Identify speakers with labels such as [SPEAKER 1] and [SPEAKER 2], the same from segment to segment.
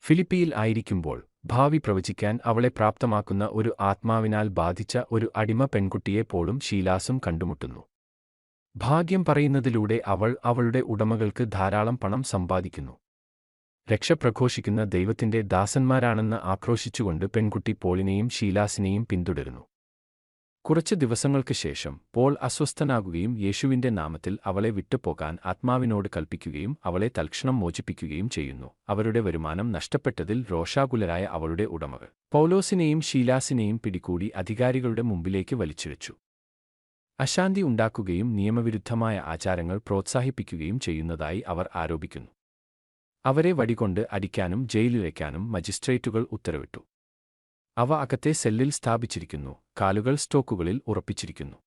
[SPEAKER 1] ഫിലിപ്പിയിൽ ആയിരിക്കുമ്പോൾ ഭാവി പ്രവചിക്കാൻ അവളെ പ്രാപ്തമാക്കുന്ന ഒരു ആത്മാവിനാൽ ബാധിച്ച ഒരു അടിമ പെൺകുട്ടിയെ പോളും ശീലാസും കണ്ടുമുട്ടുന്നു. ഭാഗ്യം പറയുന്നതിലൂടെ അവൾ അവളുടെ ഉടമകൾക്ക് ധാരാളം പണം സമ്പാദിക്കുന്നു. രക്ഷ പ്രഘോഷിക്കുന്ന ദൈവത്തിന്റെ ദാസന്മാരാണെന്ന് ആക്രോശിച്ചുകൊണ്ട് പെൺകുട്ടി പോളിനെയും ശീലാസിനെയും പിന്തുടരുന്നു. കുറച്ച് ദിവസങ്ങൾക്ക് ശേഷം പോൾ അസ്വസ്ഥനാകുകയും യേശുവിന്റെ നാമത്തിൽ അവളെ വിട്ടുപോകാൻ ആത്മാവിനോട് കൽപ്പിക്കുകയും അവളെ തൽക്ഷണം മോചിപ്പിക്കുകയും ചെയ്യുന്നു. അവരുടെ വരുമാനം നഷ്ടപ്പെട്ടതിൽ രോഷാകുലരായ അവളുടെ ഉടമകൾ പൗലോസിനെയും ശീലാസിനെയും പിടികൂടി അധികാരികളുടെ മുമ്പിലേക്ക് വലിച്ചിഴച്ചു. അശാന്തി ഉണ്ടാക്കുകയും നിയമവിരുദ്ധമായ ആചാരങ്ങൾ പ്രോത്സാഹിപ്പിക്കുകയും ചെയ്യുന്നതായി അവർ ആരോപിക്കുന്നു. അവരെ വടികൊണ്ട് അടിക്കാനും ജയിലിലയക്കാനും മജിസ്ട്രേറ്റുകൾ ഉത്തരവിട്ടു. അവ അകത്തെ സെല്ലിൽ സ്ഥാപിച്ചിരിക്കുന്നു, കാലുകൾ സ്റ്റോക്കുകളിൽ ഉറപ്പിച്ചിരിക്കുന്നു.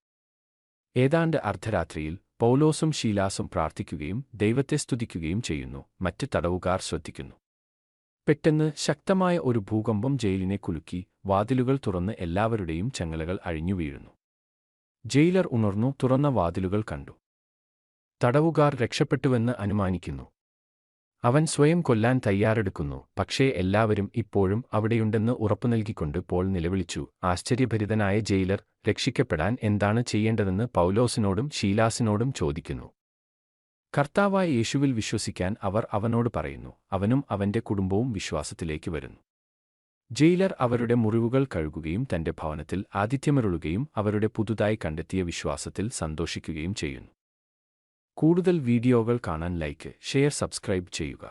[SPEAKER 1] ഏതാണ്ട് അർദ്ധരാത്രിയിൽ പൗലോസും ശീലാസും പ്രാർത്ഥിക്കുകയും ദൈവത്തെ സ്തുതിക്കുകയും ചെയ്യുന്നു. മറ്റ് തടവുകാർ ശ്രദ്ധിക്കുന്നു. പെട്ടെന്ന് ശക്തമായ ഒരു ഭൂകമ്പം ജയിലിനെ കുലുക്കി, വാതിലുകൾ തുറന്ന് എല്ലാവരുടെയും ചങ്ങലകൾ അഴിഞ്ഞു വീഴുന്നു. ജയിലർ ഉണർന്നു തുറന്ന വാതിലുകൾ കണ്ടു. തടവുകാർ രക്ഷപ്പെട്ടുവെന്ന് അനുമാനിക്കുന്നു. അവൻ സ്വയം കൊല്ലാൻ തയ്യാറെടുക്കുന്നു. പക്ഷേ എല്ലാവരും ഇപ്പോഴും അവിടെയുണ്ടെന്ന് ഉറപ്പു നൽകിക്കൊണ്ട് പോൾ നിലവിളിച്ചു. ആശ്ചര്യഭരിതനായ ജയിലർ രക്ഷിക്കപ്പെടാൻ എന്താണ് ചെയ്യേണ്ടതെന്ന് പൗലോസിനോടും ശീലാസിനോടും ചോദിക്കുന്നു. കർത്താവായ യേശുവിൽ വിശ്വസിക്കാൻ അവർ അവനോട് പറയുന്നു. അവനും അവന്റെ കുടുംബവും വിശ്വാസത്തിലേക്ക് വരുന്നു. ജയിലർ അവരുടെ മുറിവുകൾ കഴുകുകയും തന്റെ ഭവനത്തിൽ ആതിഥ്യമരുളുകയും അവരുടെ പുതുതായി കണ്ടെത്തിയ വിശ്വാസത്തിൽ സന്തോഷിക്കുകയും ചെയ്യുന്നു. കൂടുതൽ വീഡിയോകൾ കാണാൻ ലൈക്ക്, ഷെയർ, സബ്സ്ക്രൈബ് ചെയ്യുക.